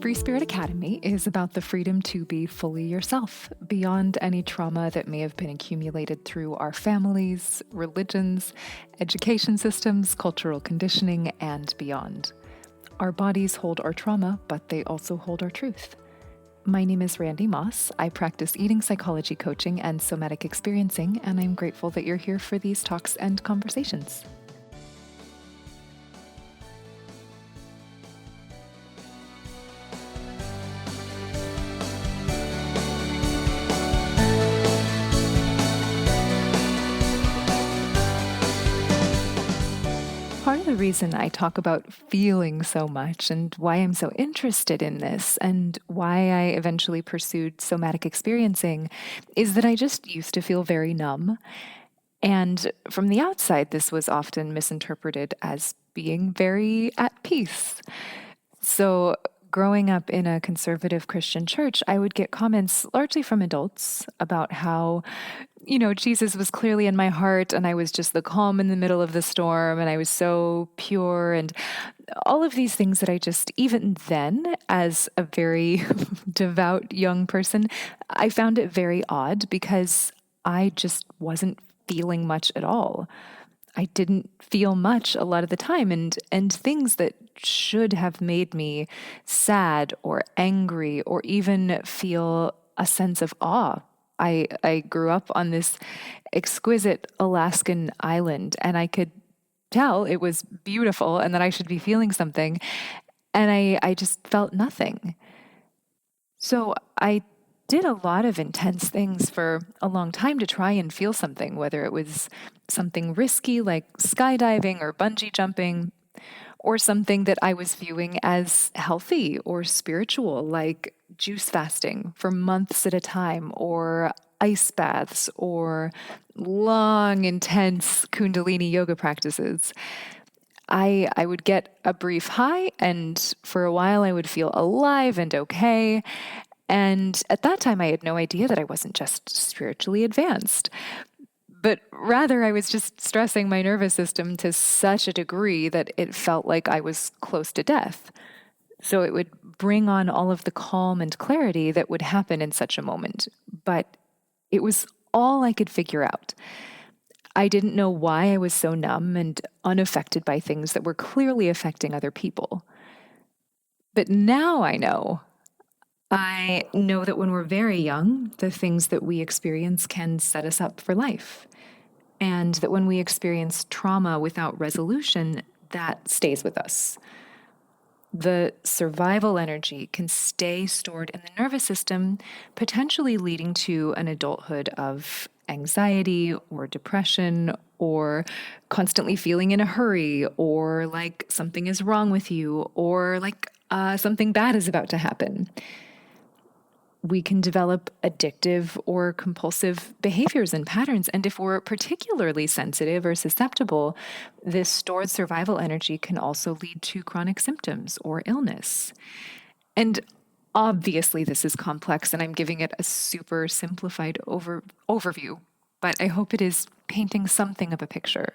Free Spirit Academy is about the freedom to be fully yourself, beyond any trauma that may have been accumulated through our families, religions, education systems, cultural conditioning, and beyond. Our bodies hold our trauma, but they also hold our truth. My name is Randy Moss. I practice eating psychology coaching and somatic experiencing, and I'm grateful that you're here for these talks and conversations. Part of the reason I talk about feeling so much and why I'm so interested in this and why I eventually pursued somatic experiencing is that I just used to feel very numb. And from the outside, this was often misinterpreted as being very at peace. So growing up in a conservative Christian church, I would get comments largely from adults about how Jesus was clearly in my heart and I was just the calm in the middle of the storm and I was so pure and all of these things that I just, even then, as a very devout young person, I found it very odd because I just wasn't feeling much at all. I didn't feel much a lot of the time, and things that should have made me sad or angry or even feel a sense of awe. I grew up on this exquisite Alaskan island, and I could tell it was beautiful and that I should be feeling something, and I just felt nothing. So I did a lot of intense things for a long time to try and feel something, whether it was something risky like skydiving or bungee jumping, or something that I was viewing as healthy or spiritual, like juice fasting for months at a time, or ice baths, or long, intense Kundalini yoga practices. I would get a brief high, and for a while I would feel alive and okay. And at that time, I had no idea that I wasn't just spiritually advanced, but rather I was just stressing my nervous system to such a degree that it felt like I was close to death. So it would bring on all of the calm and clarity that would happen in such a moment. But it was all I could figure out. I didn't know why I was so numb and unaffected by things that were clearly affecting other people. But now I know. I know that when we're very young, the things that we experience can set us up for life. And that when we experience trauma without resolution, that stays with us. The survival energy can stay stored in the nervous system, potentially leading to an adulthood of anxiety or depression or constantly feeling in a hurry or like something is wrong with you or like something bad is about to happen. We can develop addictive or compulsive behaviors and patterns. And if we're particularly sensitive or susceptible, this stored survival energy can also lead to chronic symptoms or illness. And obviously, this is complex, and I'm giving it a super simplified overview, but I hope it is painting something of a picture.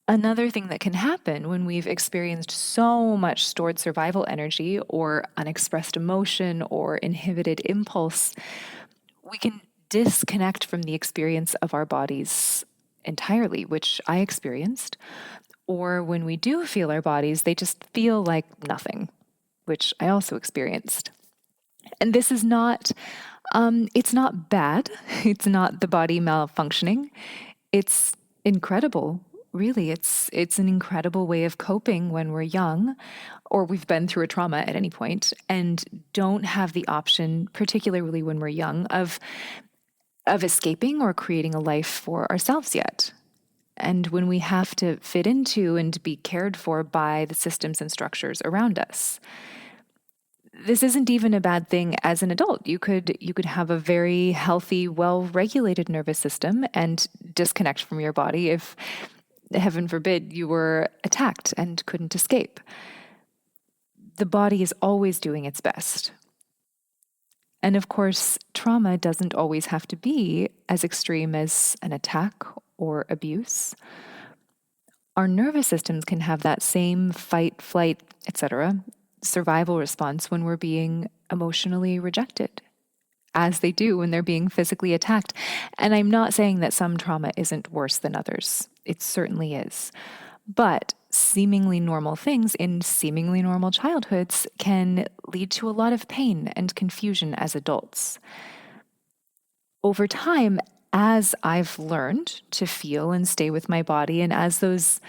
Another thing that can happen when we've experienced so much stored survival energy or unexpressed emotion or inhibited impulse, we can disconnect from the experience of our bodies entirely, which I experienced. Or when we do feel our bodies, they just feel like nothing, which I also experienced. And this is not, it's not bad. It's not the body malfunctioning. It's incredible. Really, it's an incredible way of coping when we're young or we've been through a trauma at any point and don't have the option, particularly when we're young, of escaping or creating a life for ourselves yet. And when we have to fit into and be cared for by the systems and structures around us. This isn't even a bad thing as an adult. You could have a very healthy, well-regulated nervous system and disconnect from your body if, heaven forbid, you were attacked and couldn't escape. The body is always doing its best. And of course, trauma doesn't always have to be as extreme as an attack or abuse. Our nervous systems can have that same fight, flight, etc., survival response when we're being emotionally rejected, as they do when they're being physically attacked. And I'm not saying that some trauma isn't worse than others. It certainly is. But seemingly normal things in seemingly normal childhoods can lead to a lot of pain and confusion as adults. Over time, as I've learned to feel and stay with my body, and as those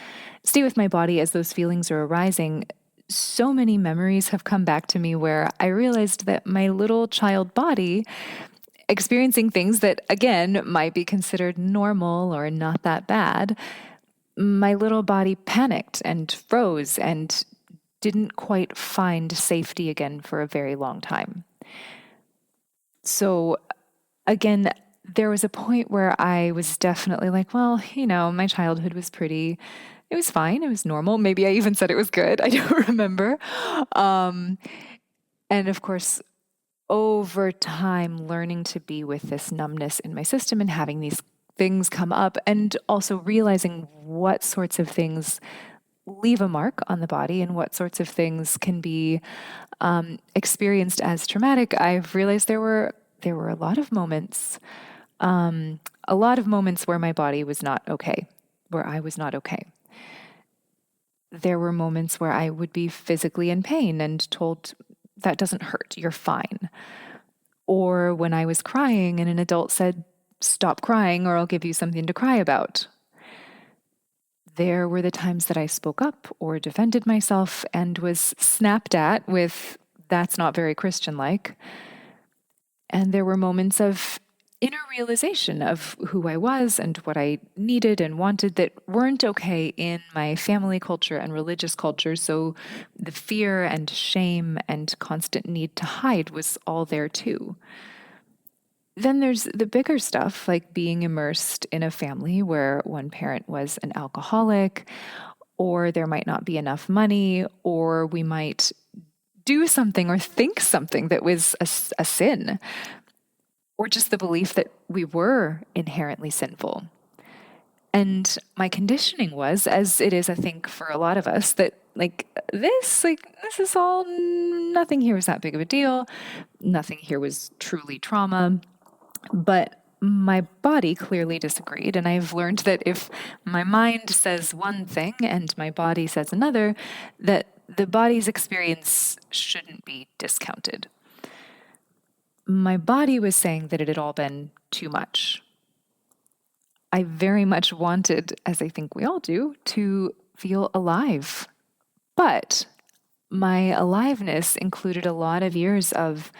feelings are arising, so many memories have come back to me where I realized that my little child body, experiencing things that, again, might be considered normal or not that bad, my little body panicked and froze and didn't quite find safety again for a very long time. So, again, there was a point where I was definitely like, well, my childhood was it was fine. It was normal. Maybe I even said it was good. I don't remember. Um, and of course, over time, learning to be with this numbness in my system and having these things come up, and also realizing what sorts of things leave a mark on the body and what sorts of things can be experienced as traumatic, I've realized there were a lot of moments, where my body was not okay, where I was not okay. There were moments where I would be physically in pain and told, that doesn't hurt, you're fine. Or when I was crying and an adult said, stop crying or I'll give you something to cry about. There were the times that I spoke up or defended myself and was snapped at with, that's not very Christian-like. And there were moments of inner realization of who I was and what I needed and wanted that weren't okay in my family culture and religious culture. So the fear and shame and constant need to hide was all there too. Then there's the bigger stuff, like being immersed in a family where one parent was an alcoholic, or there might not be enough money, or we might do something or think something that was a sin, or just the belief that we were inherently sinful. And my conditioning was, as it is, I think, for a lot of us, that this is all, nothing here was that big of a deal. Nothing here was truly trauma. But my body clearly disagreed. And I've learned that if my mind says one thing and my body says another, that the body's experience shouldn't be discounted. My body was saying that it had all been too much. I very much wanted, as I think we all do, to feel alive. But my aliveness included a lot of years of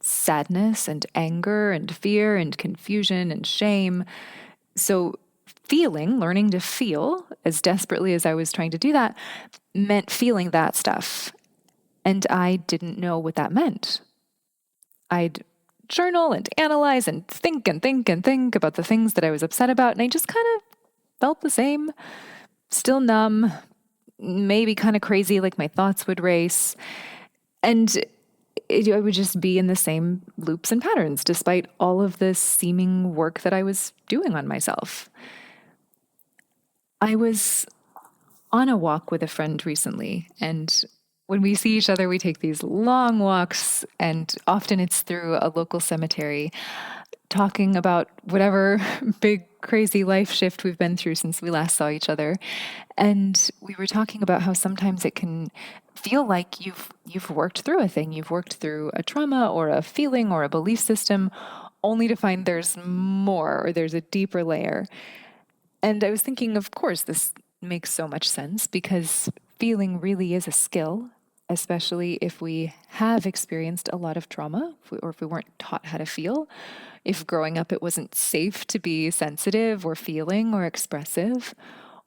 sadness and anger and fear and confusion and shame. So learning to feel as desperately as I was trying to do that, meant feeling that stuff. And I didn't know what that meant. I'd journal and analyze and think and think and think about the things that I was upset about, and I just kind of felt the same, still numb, maybe kind of crazy, like my thoughts would race. And I would just be in the same loops and patterns, despite all of the seeming work that I was doing on myself. I was on a walk with a friend recently, and when we see each other, we take these long walks, and often it's through a local cemetery, talking about whatever big, crazy life shift we've been through since we last saw each other. And we were talking about how sometimes it can feel like you've worked through a thing, you've worked through a trauma or a feeling or a belief system, only to find there's more, or there's a deeper layer. And I was thinking, of course, this makes so much sense, because feeling really is a skill, especially if we have experienced a lot of trauma, or if we weren't taught how to feel, if growing up it wasn't safe to be sensitive or feeling or expressive,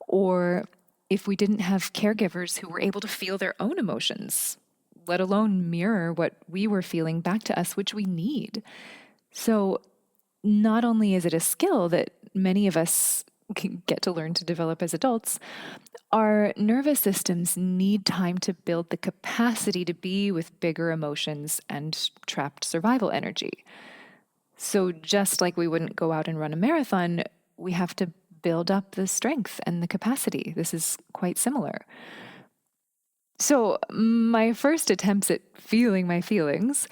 or if we didn't have caregivers who were able to feel their own emotions, let alone mirror what we were feeling back to us, which we need. So not only is it a skill that many of us can get to learn to develop as adults, our nervous systems need time to build the capacity to be with bigger emotions and trapped survival energy. So just like we wouldn't go out and run a marathon, we have to build up the strength and the capacity. This is quite similar. So, my first attempts at feeling my feelings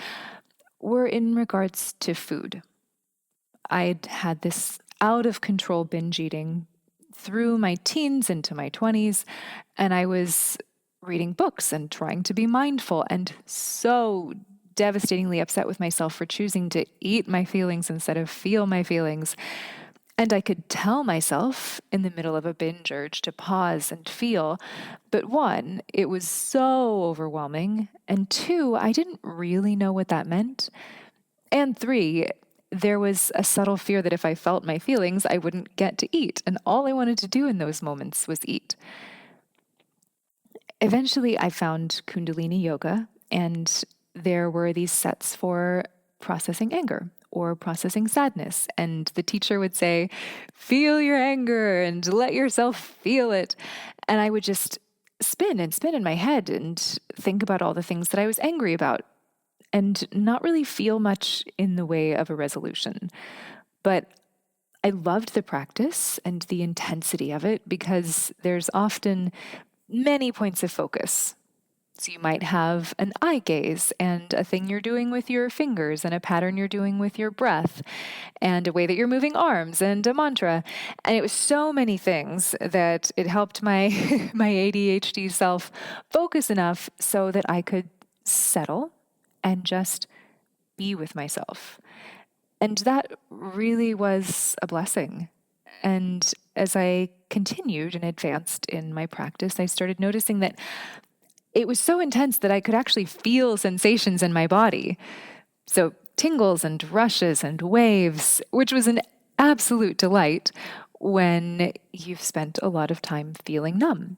were in regards to food. I'd had this out of control binge eating through my teens into my 20s, and I was reading books and trying to be mindful and so devastatingly upset with myself for choosing to eat my feelings instead of feel my feelings. And I could tell myself in the middle of a binge urge to pause and feel. But one, it was so overwhelming. And two, I didn't really know what that meant. And three, there was a subtle fear that if I felt my feelings, I wouldn't get to eat. And all I wanted to do in those moments was eat. Eventually, I found Kundalini yoga, and there were these sets for processing anger or processing sadness. And the teacher would say, feel your anger and let yourself feel it. And I would just spin and spin in my head and think about all the things that I was angry about and not really feel much in the way of a resolution. But I loved the practice and the intensity of it because there's often many points of focus. So you might have an eye gaze and a thing you're doing with your fingers and a pattern you're doing with your breath and a way that you're moving arms and a mantra. And it was so many things that it helped my my ADHD self focus enough so that I could settle and just be with myself. And that really was a blessing. And as I continued and advanced in my practice, I started noticing that it was so intense that I could actually feel sensations in my body. So tingles and rushes and waves, which was an absolute delight when you've spent a lot of time feeling numb.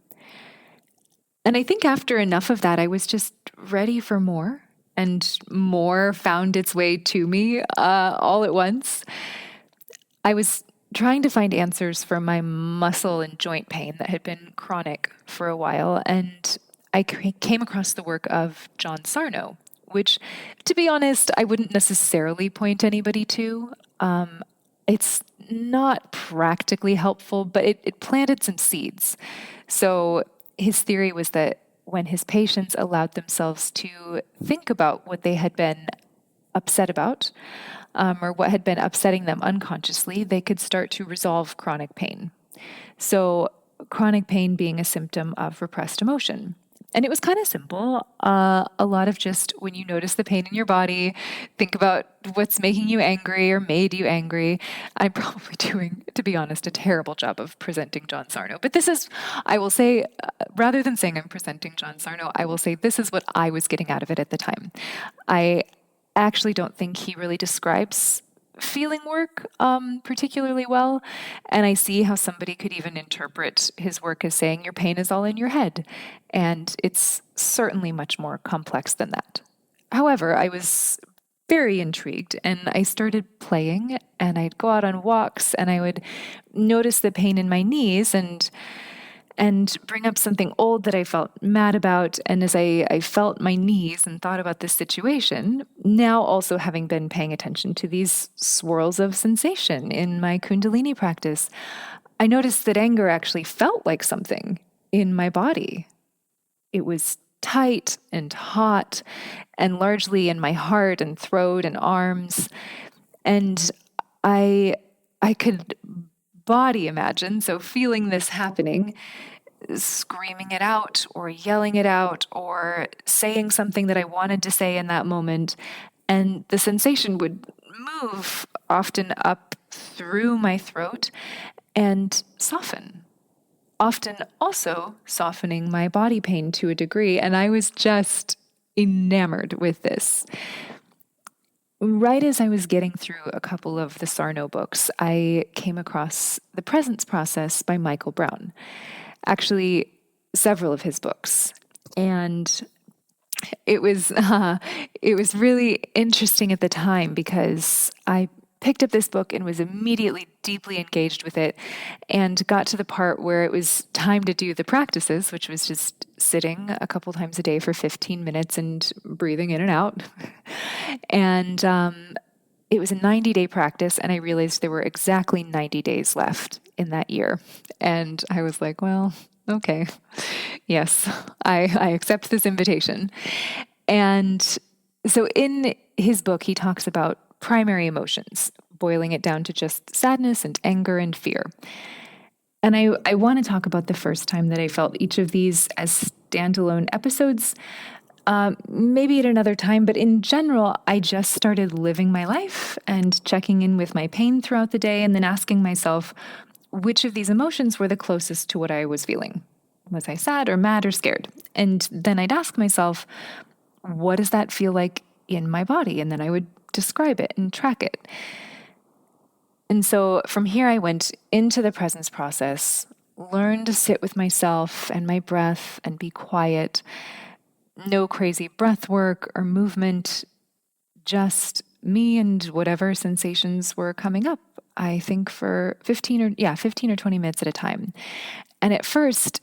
And I think after enough of that, I was just ready for more, and more found its way to me all at once. I was trying to find answers for my muscle and joint pain that had been chronic for a while, and I came across the work of John Sarno, which, to be honest, I wouldn't necessarily point anybody to. It's not practically helpful, but it planted some seeds. So his theory was that when his patients allowed themselves to think about what they had been upset about, or what had been upsetting them unconsciously, they could start to resolve chronic pain. So, chronic pain being a symptom of repressed emotion. And it was kind of simple. A lot of just when you notice the pain in your body, think about what's making you angry or made you angry. I'm probably doing, to be honest, a terrible job of presenting John Sarno. But this is, I will say, rather than saying I'm presenting John Sarno, I will say this is what I was getting out of it at the time. I actually don't think he really describes feeling work particularly well. And I see how somebody could even interpret his work as saying your pain is all in your head. And it's certainly much more complex than that. However, I was very intrigued and I started playing, and I'd go out on walks and I would notice the pain in my knees and bring up something old that I felt mad about. And as I felt my knees and thought about this situation, now also having been paying attention to these swirls of sensation in my Kundalini practice, I noticed that anger actually felt like something in my body. It was tight and hot and largely in my heart and throat and arms. And I could body imagine, so feeling this happening, screaming it out or yelling it out or saying something that I wanted to say in that moment. And the sensation would move often up through my throat and soften, often also softening my body pain to a degree. And I was just enamored with this. Right as I was getting through a couple of the Sarno books, I came across The Presence Process by Michael Brown. Actually, several of his books. And it was really interesting at the time because I picked up this book and was immediately deeply engaged with it and got to the part where it was time to do the practices, which was just sitting a couple times a day for 15 minutes and breathing in and out. And it was a 90-day practice, and I realized there were exactly 90 days left in that year. And I was like, well, okay. Yes, I accept this invitation. And so in his book, he talks about primary emotions, boiling it down to just sadness and anger and fear. And I want to talk about the first time that I felt each of these as standalone episodes, maybe at another time, but in general, I just started living my life and checking in with my pain throughout the day and then asking myself which of these emotions were the closest to what I was feeling. Was I sad or mad or scared? And then I'd ask myself, what does that feel like in my body? And then I would describe it and track it. And so from here, I went into the presence process, learned to sit with myself and my breath and be quiet. No crazy breath work or movement, just me and whatever sensations were coming up. I think for 15 or 20 minutes at a time. And at first,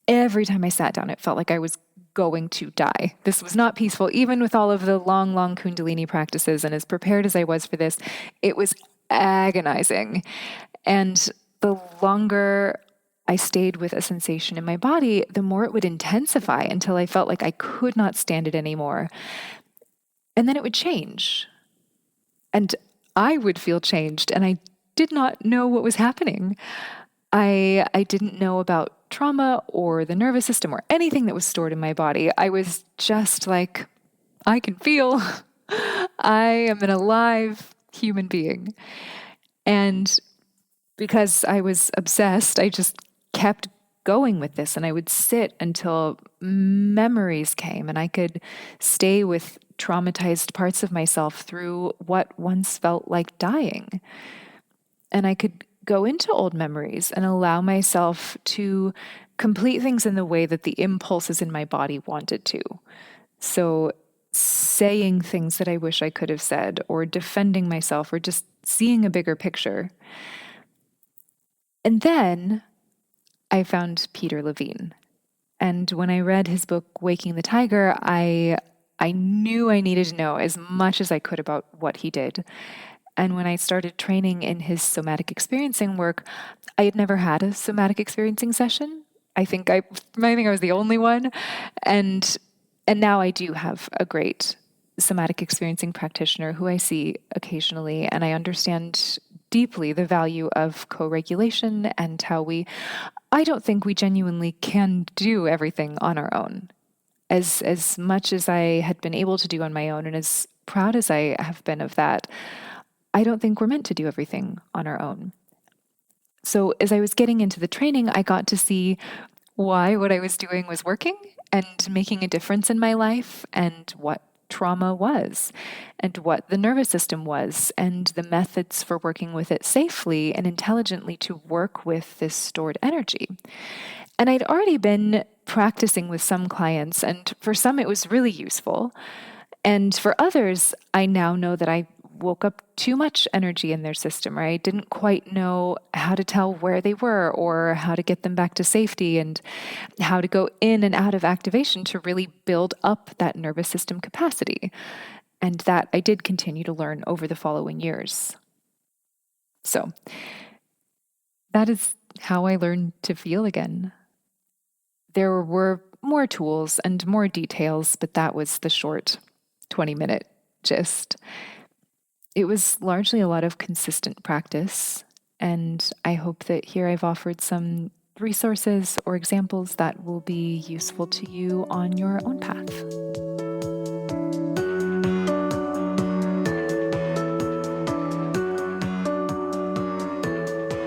every time I sat down, it felt like I was going to die. This was not peaceful, even with all of the long, long Kundalini practices. And as prepared as I was for this, it was agonizing. And the longer I stayed with a sensation in my body, the more it would intensify until I felt like I could not stand it anymore. And then it would change. And I would feel changed, and I did not know what was happening. I didn't know about trauma or the nervous system or anything that was stored in my body. I was just like, I can feel. I am an alive human being. And because I was obsessed, I just kept going with this, and I would sit until memories came and I could stay with traumatized parts of myself through what once felt like dying. And I could go into old memories and allow myself to complete things in the way that the impulses in my body wanted to. So saying things that I wish I could have said, or defending myself, or just seeing a bigger picture. And then I found Peter Levine. And when I read his book, Waking the Tiger, I knew I needed to know as much as I could about what he did. And when I started training in his somatic experiencing work, I had never had a somatic experiencing session. I think I was the only one. And now I do have a great somatic experiencing practitioner who I see occasionally, and I understand deeply the value of co-regulation and how I don't think we genuinely can do everything on our own. As much as I had been able to do on my own, and as proud as I have been of that, I don't think we're meant to do everything on our own. So as I was getting into the training, I got to see why what I was doing was working and making a difference in my life, and what trauma was, and what the nervous system was, and the methods for working with it safely and intelligently to work with this stored energy. And I'd already been practicing with some clients, and for some it was really useful. And for others, I now know that I woke up too much energy in their system, or I didn't quite know how to tell where they were or how to get them back to safety, and how to go in and out of activation to really build up that nervous system capacity. And that I did continue to learn over the following years. So that is how I learned to feel again. There were more tools and more details, but that was the short 20-minute gist. It was largely a lot of consistent practice, and I hope that here I've offered some resources or examples that will be useful to you on your own path.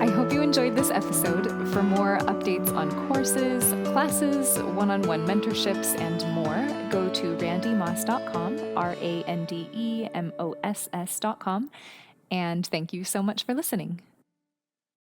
I hope you enjoyed this episode. For more updates on courses, classes, one-on-one mentorships, and more, go to randymoss.com, RANDEMOSS.com, and thank you so much for listening.